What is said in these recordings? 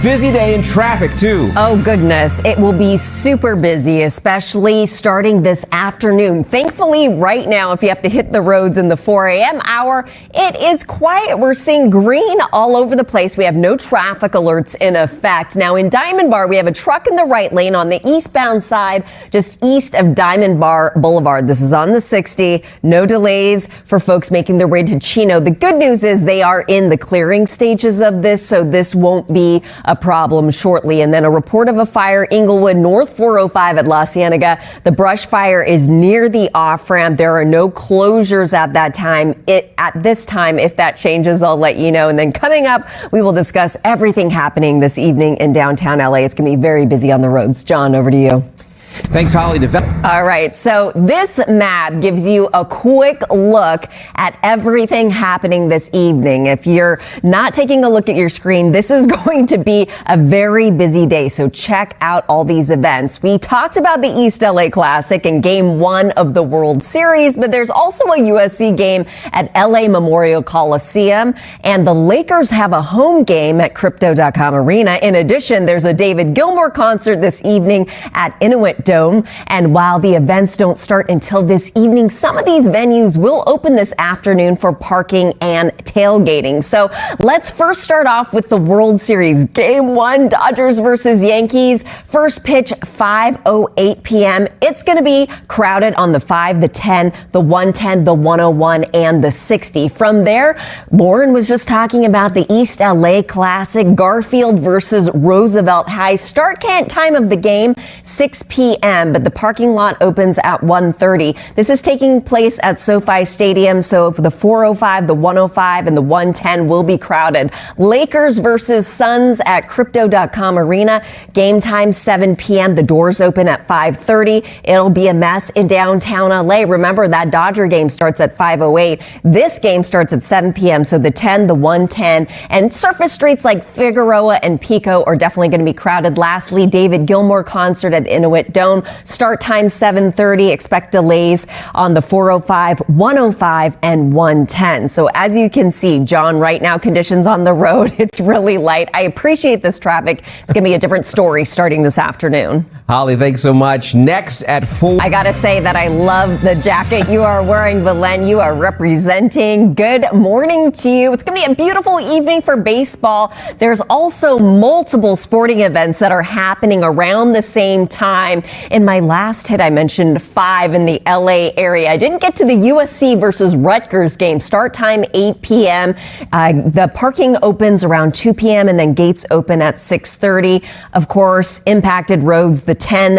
Busy day in traffic, too. Oh, goodness. It will be super busy, especially starting this afternoon. Thankfully, right now, if you have to hit the roads in the 4 a.m. hour, it is quiet. We're seeing green all over the place. We have no traffic alerts in effect. Now, in Diamond Bar, we have a truck in the right lane on the eastbound side, just east of Diamond Bar Boulevard. This is on the 60. No delays for folks making their way to Chino. The good news is they are in the clearing stages of this, so this won't be a problem shortly. And then a report of a fire, Inglewood North 405 at La Cienega. The brush fire is near the off-ramp. There are no closures at that time. At this time, if that changes, I'll let you know. And then coming up, we will discuss everything happening this evening in downtown LA. It's going to be very busy on the roads. John, over to you. Thanks, Holly. All right. So this map gives you a quick look at everything happening this evening. If you're not taking a look at your screen, this is going to be a very busy day. So check out all these events. We talked about the East LA Classic and Game 1 of the World Series, but there's also a USC game at LA Memorial Coliseum, and the Lakers have a home game at Crypto.com Arena. In addition, there's a David Gilmour concert this evening at Inuit Dome. And while the events don't start until this evening, some of these venues will open this afternoon for parking and tailgating. So let's first start off with the World Series. Game 1, Dodgers versus Yankees. First pitch, 5:08 p.m. It's going to be crowded on the 5, the 10, the 110, the 101, and the 60. From there, Lauren was just talking about the East LA Classic, Garfield versus Roosevelt High. Start time of the game, 6 p.m., but the parking lot opens at 1:30. This is taking place at SoFi Stadium, so for the 405, the 105, and the 110 will be crowded. Lakers versus Suns at Crypto.com Arena. Game time, 7 p.m. The doors open at 5:30. It'll be a mess in downtown LA. Remember, that Dodger game starts at 5:08. This game starts at 7 p.m., so the 10, the 110, and surface streets like Figueroa and Pico are definitely going to be crowded. Lastly, David Gilmour concert at Inuit Dome. Start time 7:30. Expect delays on the 405, 105, and 110. So as you can see, John, right now conditions on the road, it's really light. I appreciate this traffic. It's going to be a different story starting this afternoon. Holly, thanks so much. Next at 4. I got to say that I love the jacket you are wearing, Belen. You are representing. Good morning to you. It's going to be a beautiful evening for baseball. There's also multiple sporting events that are happening around the same time. In my last hit, I mentioned 5 in the LA area. I didn't get to the USC versus Rutgers game. Start time 8 p.m. The parking opens around 2 p.m. and then gates open at 6:30. Of course, impacted roads, the 10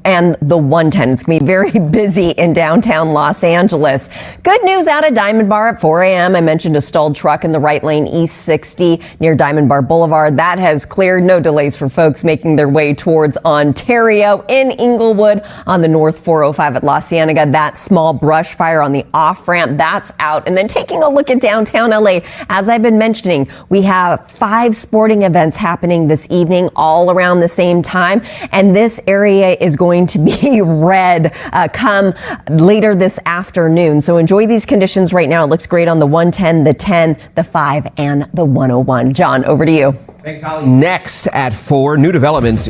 and the 110. It's going to be very busy in downtown Los Angeles. Good news out of Diamond Bar at 4 a.m. I mentioned a stalled truck in the right lane, East 60 near Diamond Bar Boulevard. That has cleared. No delays for folks making their way towards Ontario. In Inglewood on the North 405 at La Cienega, that small brush fire on the off-ramp, that's out. And then taking a look at downtown LA, as I've been mentioning, we have 5 sporting events happening this evening all around the same time. And this area is going to be red come later this afternoon. So enjoy these conditions right now. It looks great on the 110, the 10, the 5, and the 101. John, over to you. Thanks, Holly. Next at 4, new developments.